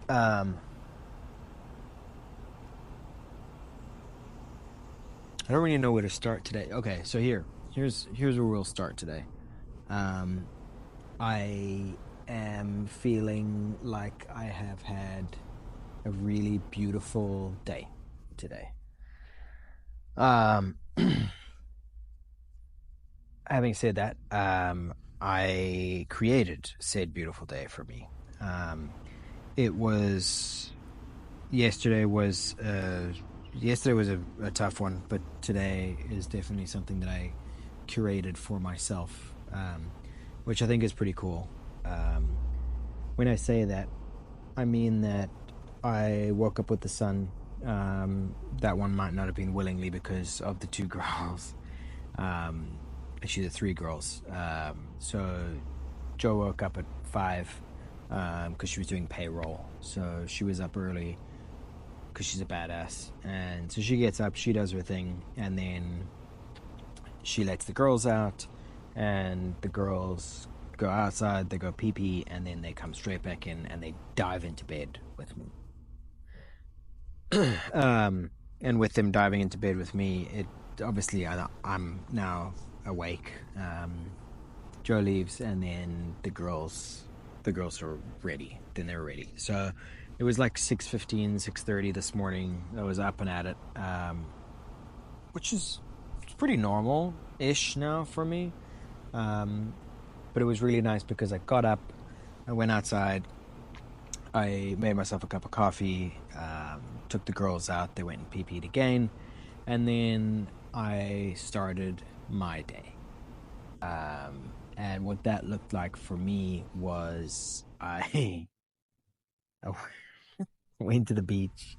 Um, I don't really know where to start today. Okay, so here's where we'll start today. Um, I am feeling like I have had a really beautiful day today. Um, Having said that, I created said beautiful day for me. Um, it was yesterday was yesterday was a tough one, but today is definitely something that I curated for myself, which I think is pretty cool. Um, when I say that, I mean that I woke up with the sun. That one might not have been willingly because of the two girls. Um, Actually, the three girls. So Joe woke up at 5 because she was doing payroll. So she was up early because she's a badass. And so she gets up, she does her thing, and then she lets the girls out, and the girls go outside, they go pee pee, and then they come straight back in and they dive into bed with me. And with them diving into bed with me, it obviously I'm now awake. Joe leaves, and then the girls are ready. Then they're ready. So it was like 6:15, 6:30 this morning. I was up and at it, which is it's pretty normal ish now for me. Um, but it was really nice because I got up, I went outside, I made myself a cup of coffee, took the girls out, they went and pee peed again, and then I started my day. And what that looked like for me was I went to the beach.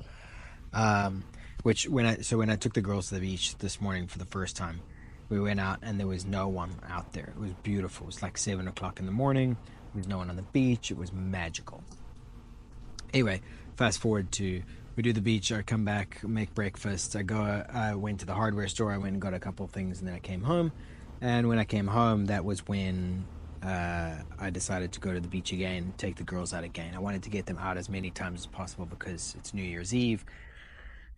Um, which when I took the girls to the beach this morning for the first time, we went out and there was no one out there. It was beautiful. It was like 7 o'clock in the morning. There was no one on the beach. It was magical. Anyway, fast forward to we do the beach. I come back, make breakfast. I went to the hardware store. I went and got a couple of things, and then I came home. And when I came home, that was when I decided to go to the beach again, take the girls out again. I wanted to get them out as many times as possible because it's New Year's Eve.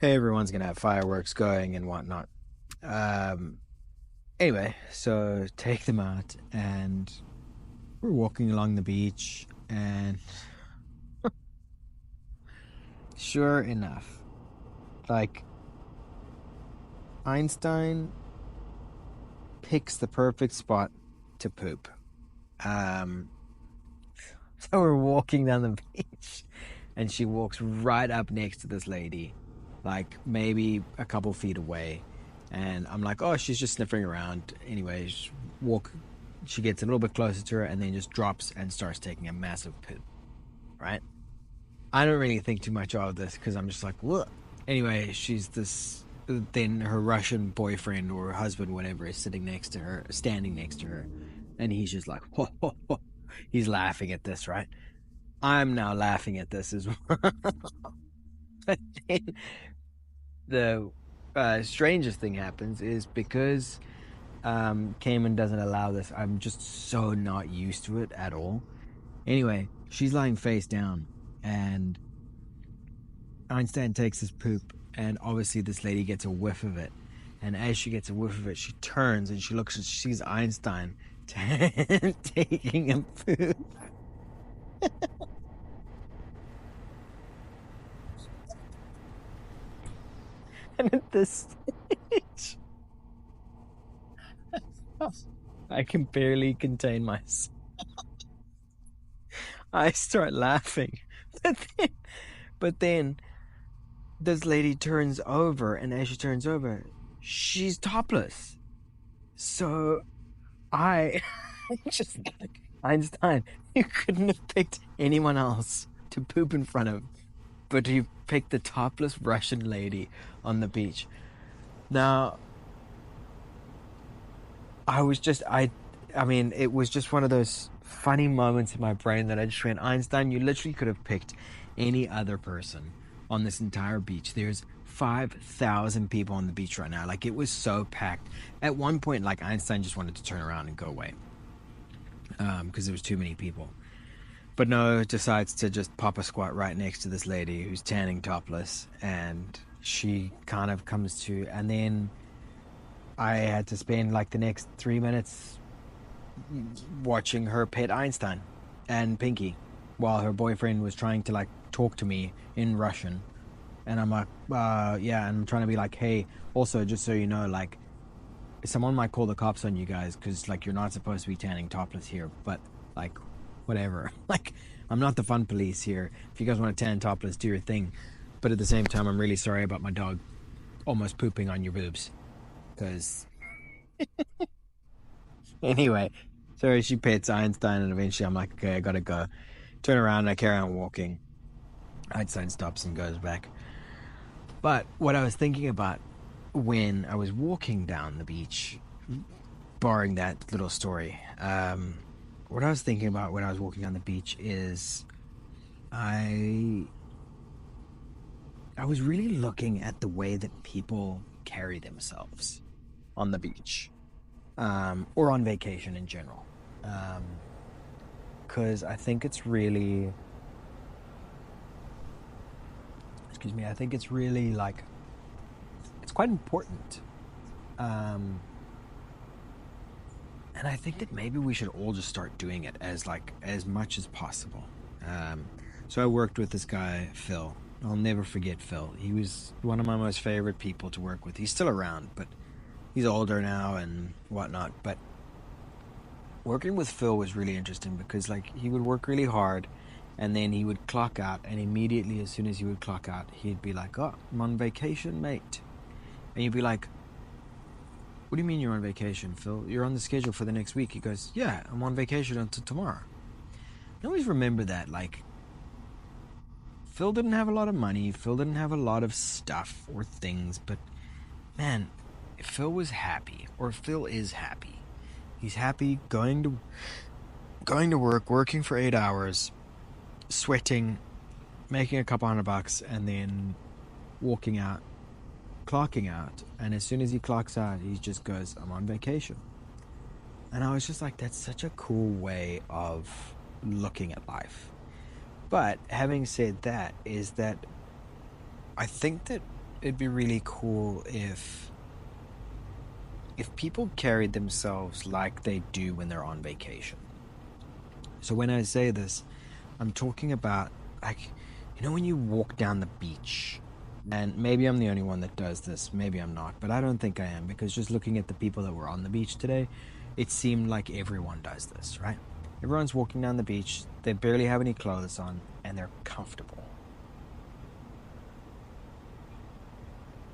Hey, everyone's gonna have fireworks going and whatnot. Um, anyway, so take them out, and we're walking along the beach, and sure enough, like Einstein picks the perfect spot to poop. Um, so we're walking down the beach, and she walks right up next to this lady, like maybe a couple feet away. And I'm like, oh, she's just sniffing around. Anyway, she gets a little bit closer to her and then just drops and starts taking a massive poop, right? I don't really think too much of this because I'm just like, look. Anyway, then her Russian boyfriend or husband, whatever, is sitting next to her, standing next to her, and he's just like, whoa, whoa, whoa. He's laughing at this, right? I'm now laughing at this as well. But then the strangest thing happens is because Cayman doesn't allow this. I'm just so not used to it at all. Anyway, she's lying face down, and Einstein takes his poop, and obviously this lady gets a whiff of it. And as she gets a whiff of it, she turns and she looks and she sees Einstein taking a poop. And at this stage, I can barely contain myself. I start laughing. But then, but then this lady turns over, and as she turns over, she's topless. So I just like Einstein, you couldn't have picked anyone else to poop in front of, but you picked the topless Russian lady on the beach. Now, I mean, it was just one of those funny moments in my brain that I just went, Einstein, you literally could have picked any other person on this entire beach. There's 5,000 people on the beach right now. Like, it was so packed. At one point, like, Einstein just wanted to turn around and go away because there was too many people. But no, decides to just pop a squat right next to this lady who's tanning topless, and she kind of comes to, and then I had to spend like the next 3 minutes watching her pet Einstein and Pinky while her boyfriend was trying to like talk to me in Russian. And I'm like, yeah, and I'm trying to be like, hey, also, just so you know, like, someone might call the cops on you guys because, like, you're not supposed to be tanning topless here, but, like, whatever. Like, I'm not the fun police here. If you guys want to tan topless, do your thing. But at the same time, I'm really sorry about my dog almost pooping on your boobs. Because, anyway, so she pets Einstein, and eventually I'm like, okay, I gotta go. Turn around, and I carry on walking. Einstein stops and goes back. But what I was thinking about when I was walking down the beach, barring that little story, what I was thinking about when I was walking down the beach is I was really looking at the way that people carry themselves on the beach, or on vacation in general, because I think it's really, excuse me, I think it's really like, it's quite important. And I think that maybe we should all just start doing it as much as possible. So I worked with this guy, Phil. I'll never forget Phil. He was one of my most favorite people to work with. He's still around, but he's older now and whatnot. But working with Phil was really interesting because, like, he would work really hard and then he would clock out, and immediately as soon as he would clock out, he'd be like, oh, I'm on vacation, mate. And you'd be like, what do you mean you're on vacation, Phil? You're on the schedule for the next week. He goes, yeah, I'm on vacation until tomorrow. I always remember that, like, Phil didn't have a lot of money. Phil didn't have a lot of stuff or things, but man, if Phil was happy, or Phil is happy. He's happy going to work, working for 8 hours, sweating, making a couple $100, and then walking out, clocking out, and as soon as he clocks out, he just goes, I'm on vacation. And I was just like, that's such a cool way of looking at life. But having said that, is that I think that it'd be really cool if people carried themselves like they do when they're on vacation. So when I say this, I'm talking about, like, you know, when you walk down the beach, and maybe I'm the only one that does this, maybe I'm not, but I don't think I am, because just looking at the people that were on the beach today, it seemed like everyone does this, right? Everyone's walking down the beach, they barely have any clothes on, and they're comfortable.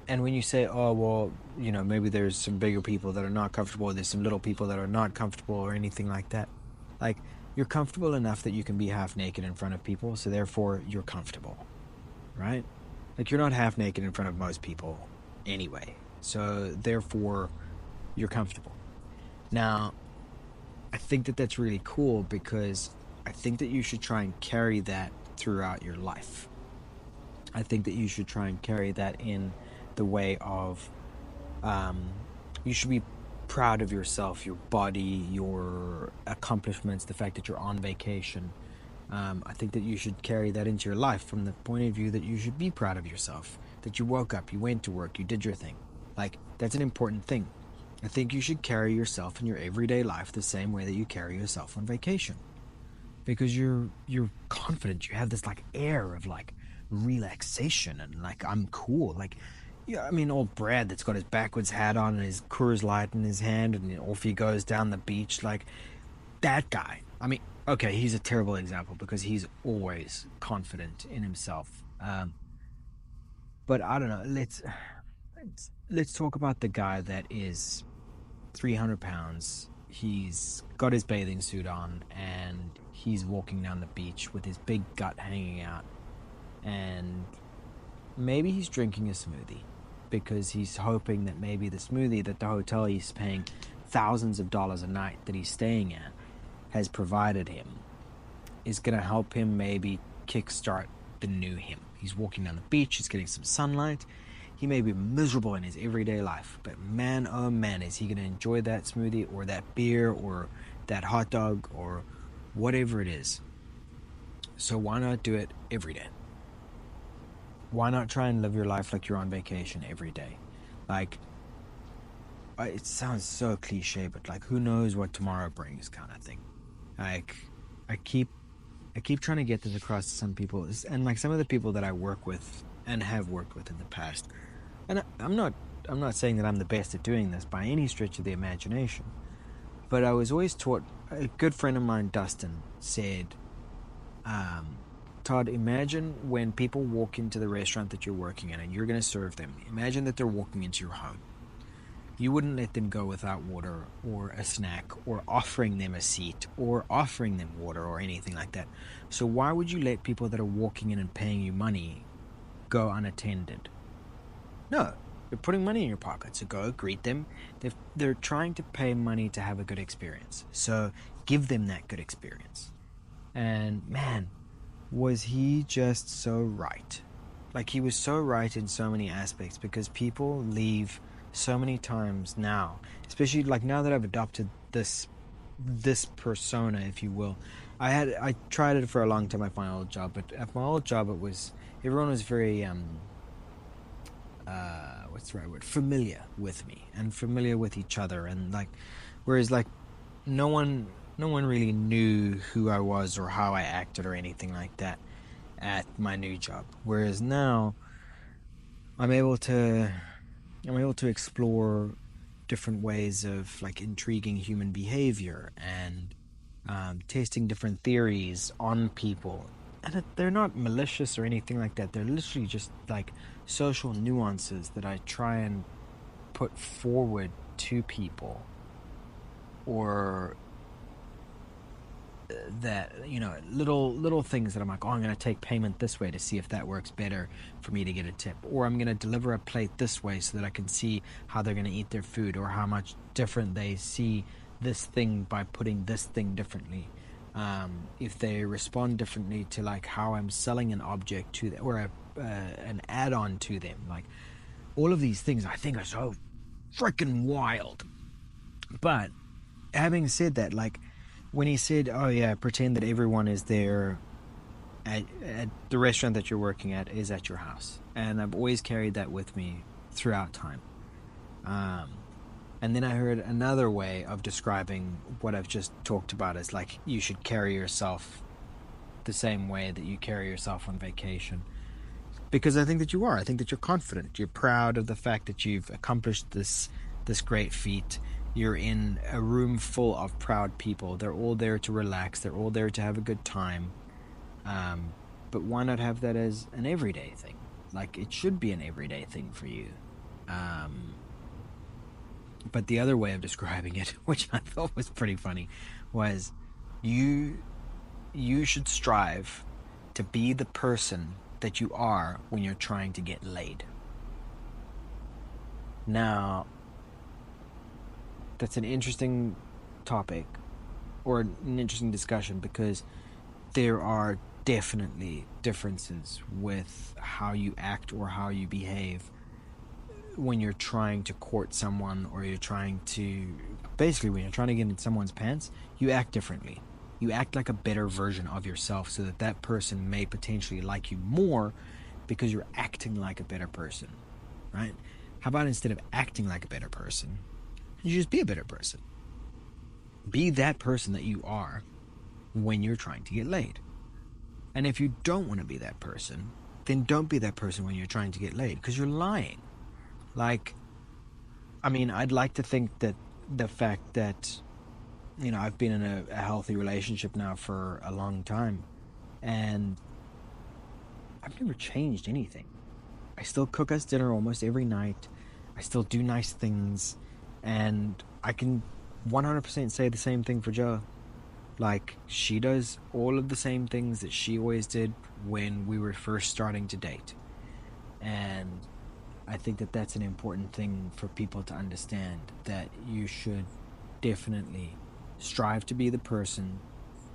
And when you say, oh, well, you know, maybe there's some bigger people that are not comfortable, there's some little people that are not comfortable or anything like that, like, you're comfortable enough that you can be half naked in front of people, so therefore you're comfortable, right? Like, you're not half naked in front of most people anyway, so therefore you're comfortable. Now, I think that that's really cool because I think that you should try and carry that throughout your life. I think that you should try and carry that in the way of, you should be proud of yourself, your body, your accomplishments, the fact that you're on vacation. I think that you should carry that into your life from the point of view that you should be proud of yourself, that you woke up, you went to work, you did your thing. Like, that's an important thing. I think you should carry yourself in your everyday life the same way that you carry yourself on vacation, because you're confident. You have this like air of like relaxation and like, I'm cool. Like, yeah, I mean, old Brad that's got his backwards hat on and his Coors Light in his hand, and off he goes down the beach. Like, that guy. I mean, okay, he's a terrible example because he's always confident in himself. But I don't know. Let's talk about the guy that is 300 pounds. He's got his bathing suit on and he's walking down the beach with his big gut hanging out, and maybe he's drinking a smoothie because he's hoping that maybe the smoothie that the hotel he's paying thousands of dollars a night that he's staying at has provided him is going to help him maybe kickstart the new him. He's walking down the beach, he's getting some sunlight. He may be miserable in his everyday life, but man, oh man, is he going to enjoy that smoothie or that beer or that hot dog or whatever it is. So why not do it every day? Why not try and live your life like you're on vacation every day? Like, it sounds so cliche, but like, who knows what tomorrow brings, kind of thing. Like, I keep I keep trying to get this across to some people, and like some of the people that I work with and have worked with in the past. And I'm not saying that I'm the best at doing this by any stretch of the imagination, but I was always taught. A good friend of mine, Dustin, said, um, Todd, imagine when people walk into the restaurant that you're working in and you're going to serve them. Imagine that they're walking into your home. You wouldn't let them go without water or a snack or offering them a seat or offering them water or anything like that. So why would you let people that are walking in and paying you money go unattended? No, they're putting money in your pocket. So go greet them. They're trying to pay money to have a good experience. So give them that good experience. And man, was he just so right? Like, he was so right in so many aspects, because people leave so many times now, especially like now that I've adopted this persona, if you will. I tried it for a long time at my old job, but at my old job it was, everyone was very what's the right word, familiar with me and familiar with each other, and like, whereas like no one really knew who I was or how I acted or anything like that at my new job. Whereas now I'm able to I'm able to explore different ways of like intriguing human behavior and testing different theories on people. And they're not malicious or anything like that. They're literally just like social nuances that I try and put forward to people, or that, little things that I'm like, oh, I'm going to take payment this way to see if that works better for me to get a tip, or I'm going to deliver a plate this way so that I can see how they're going to eat their food, or how much different they see this thing by putting this thing differently. If they respond differently to like how I'm selling an object to them, or an add-on to them, like all of these things I think are so freaking wild. But having said that, like, when he said, "Oh yeah, pretend that everyone is there at the restaurant that you're working at is at your house," and I've always carried that with me throughout time. Um, and then I heard another way of describing what I've just talked about, as like, you should carry yourself the same way that you carry yourself on vacation, because I think that you are. I think that you're confident. You're proud of the fact that you've accomplished this great feat. You're in a room full of proud people. They're all there to relax. They're all there to have a good time. Um, but why not have that as an everyday thing? Like, it should be an everyday thing for you. Um, but the other way of describing it, which I thought was pretty funny, was you you should strive to be the person that you are when you're trying to get laid. Now, that's an interesting topic, or an interesting discussion, because there are definitely differences with how you act or how you behave when you're trying to court someone, or you're trying to, basically, when you're trying to get in someone's pants, you act differently. You act like a better version of yourself, so that that person may potentially like you more, because you're acting like a better person, right? How about, instead of acting like a better person, you just be a better person? Be that person that you are when you're trying to get laid. And if you don't want to be that person, then don't be that person when you're trying to get laid, because you're lying. Like, I mean, I'd like to think that the fact that, I've been in a healthy relationship now for a long time, and I've never changed anything. I still cook us dinner almost every night. I still do nice things. And I can 100% say the same thing for Joe. Like, she does all of the same things that she always did when we were first starting to date. And I think that that's an important thing for people to understand, that you should definitely strive to be the person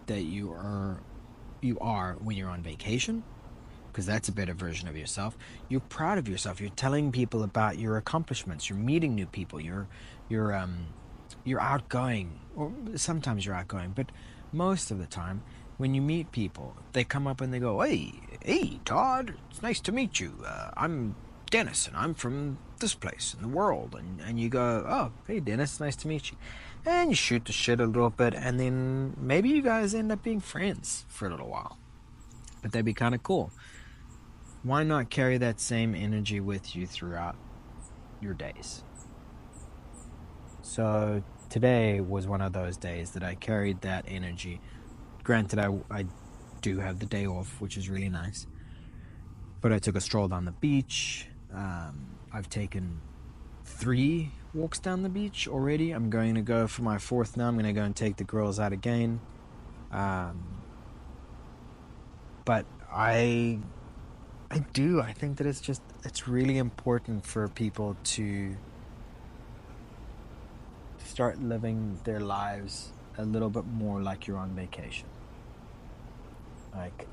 that you are when you're on vacation, because that's a better version of yourself. You're proud of yourself. You're telling people about your accomplishments. You're meeting new people. You're outgoing, or sometimes you're outgoing, but most of the time when you meet people, they come up and they go, hey, Todd, it's nice to meet you. I'm Dennis, and I'm from this place in the world. And you go, oh, hey, Dennis, nice to meet you. And you shoot the shit a little bit, and then maybe you guys end up being friends for a little while. But that'd be kind of cool. Why not carry that same energy with you throughout your days? So today was one of those days that I carried that energy. Granted, I do have the day off, which is really nice. But I took a stroll down the beach. I've taken 3 walks down the beach already. I'm going to go for my 4th now. I'm going to go and take the girls out again. But I think that it's really important for people to start living their lives a little bit more like you're on vacation. Like,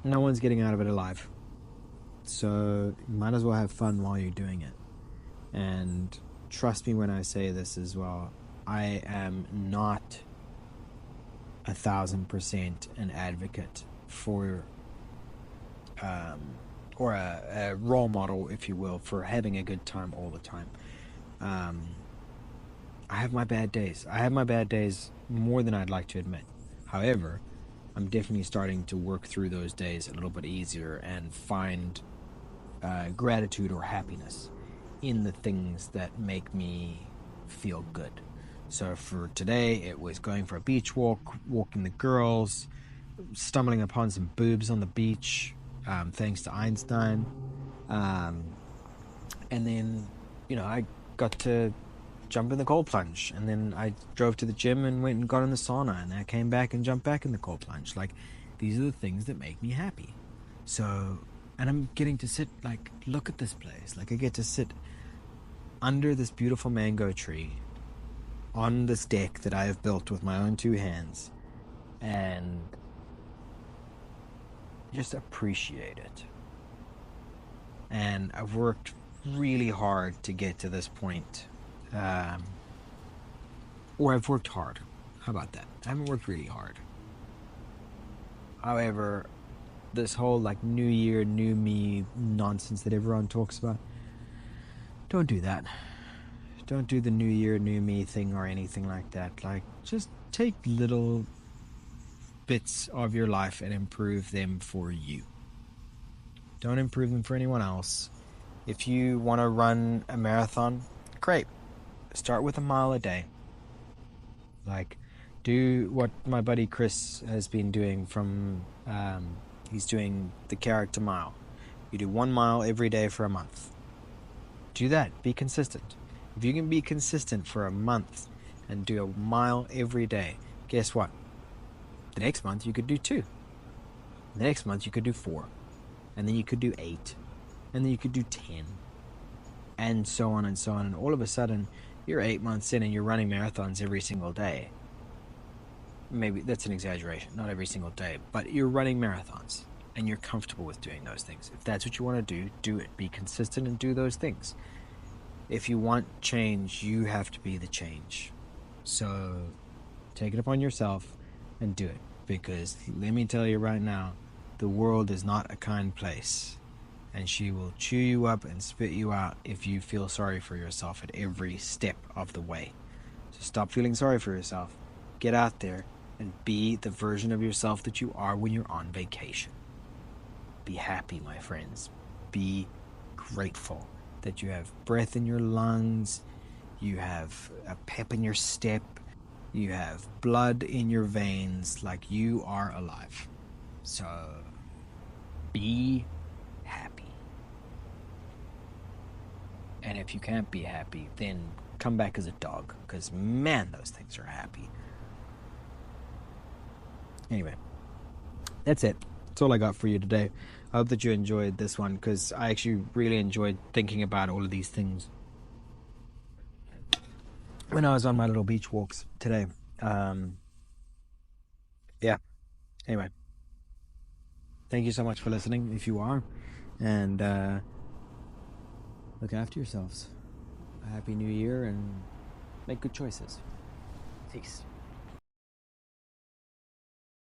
no one's getting out of it alive. So you might as well have fun while you're doing it. And trust me when I say this as well, I am not 1,000% an advocate for or a role model, if you will, for having a good time all the time. I have my bad days. I have my bad days more than I'd like to admit. However, I'm definitely starting to work through those days a little bit easier and find gratitude or happiness in the things that make me feel good. So for today, it was going for a beach walk, walking the girls, stumbling upon some boobs on the beach, thanks to Einstein. And then, I got to jump in the cold plunge. And then I drove to the gym and went and got in the sauna. And then I came back and jumped back in the cold plunge. Like, these are the things that make me happy. So, and I'm getting to sit, look at this place. Like, I get to sit under this beautiful mango tree on this deck that I have built with my own 2 hands and just appreciate it. And I've worked really hard to get to this point. Or I've worked hard. How about that? I haven't worked really hard. However, this whole new year, new me nonsense that everyone talks about, don't do that. Don't do the new year, new me thing or anything like that. Just take little bits of your life and improve them for you. Don't improve them for anyone else. If you want to run a marathon, great. Start with 1 mile a day. Do what my buddy Chris has been doing he's doing the character mile. You do 1 mile every day for a month. Do that. Be consistent. If you can be consistent for a month and do 1 mile every day, guess what? The next month you could do 2. The next month you could do 4. And then you could do 8. And then you could do 10. And so on and so on. And all of a sudden, you're 8 months in and you're running marathons every single day. Maybe that's an exaggeration. Not every single day. But you're running marathons. And you're comfortable with doing those things. If that's what you want to do, do it. Be consistent and do those things. If you want change, you have to be the change. So take it upon yourself and do it. Because let me tell you right now, the world is not a kind place. And she will chew you up and spit you out if you feel sorry for yourself at every step of the way. So stop feeling sorry for yourself. Get out there and be the version of yourself that you are when you're on vacation. Be happy, my friends. Be grateful that you have breath in your lungs, you have a pep in your step, you have blood in your veins, like you are alive. So be happy. And if you can't be happy, then come back as a dog, because man, those things are happy. Anyway, that's it. That's all I got for you today. I hope that you enjoyed this one, because I actually really enjoyed thinking about all of these things when I was on my little beach walks today. Yeah. Anyway, thank you so much for listening, if you are. And look after yourselves. A happy new year and make good choices. Peace.